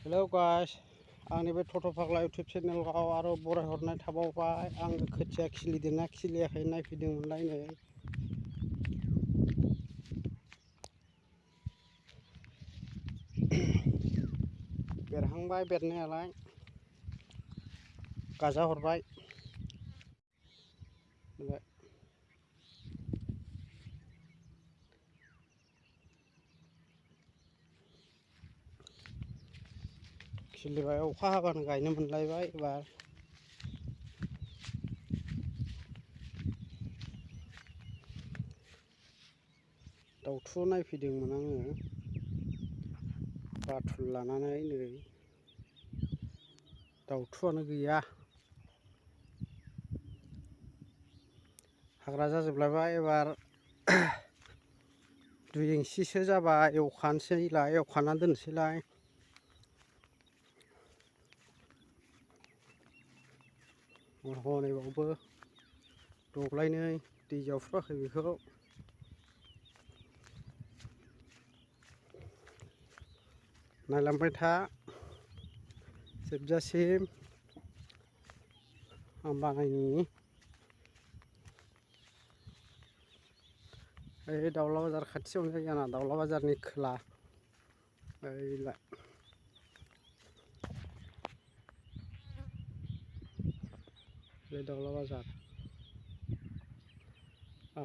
Hello guys आंनि बे टट' फाग्ला इउटुब चेनेलाव आरो बरायहरनाय थाबावबाय आं खोथिया खिलिदोंना खिलियाखै नायफैदोंमोनलाय नै बेरहांबाय बेरनायालाय गाजा हरबाय खिलिबाय अखा हाबानो गायनो मोनलायबाय एबार दाउथु नायफैदोंमोन आङो बाथुल लानानै नै दाउथुआनो गैया हाग्रा जाजोबलायबाय एबार 2 इंसिसो जाबा एवखाना दोनसैलाय हनैबावबो दब्लायनै दै जावफुआखै बेखौ नायलांबाय था जोबजासिम आं बानायनि ओइ दाउला बाजार खाथियावनो जायो आंना दाउला बाजारनि खोला ओइलाय बे दाउला बाजार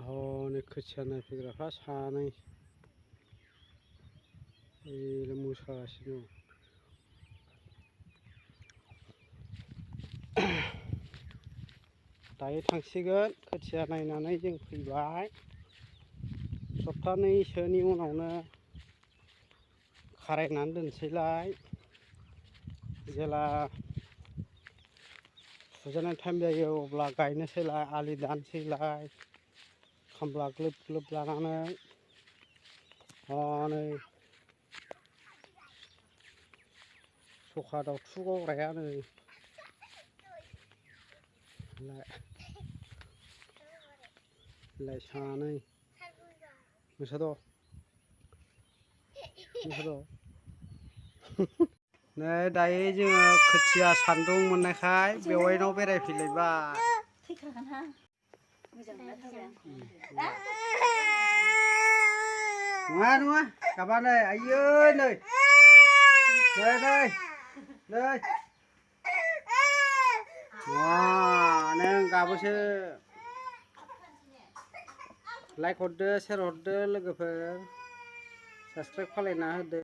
हनै खोथिया नायफैग्राफ्रा सानै ओइलाय मोसागासिनो दं दायो थांसिगोन खोथिया नायनानै जों फैबाय सप्तानैसोनि उनावनो खारायनानै दोनसैलाय जेला फुजानाय टाइम जायो अब्ला गायनोसैलाय आलि दानसैलाय खामला ग्लोब ग्लोब लानानै हनै सखा दाउथु गग्राया नै सानै मोसा दं नै दायो जोङो खोथिया सान्दुं मोननायखाय बेवाइनाव बेरायफैलायबाय नङा गाबा नै आइयै नै नों गाबोसो लाइक हरदो शेयार हरदो लोगोफोर साबसक्राइब खालायना होदो।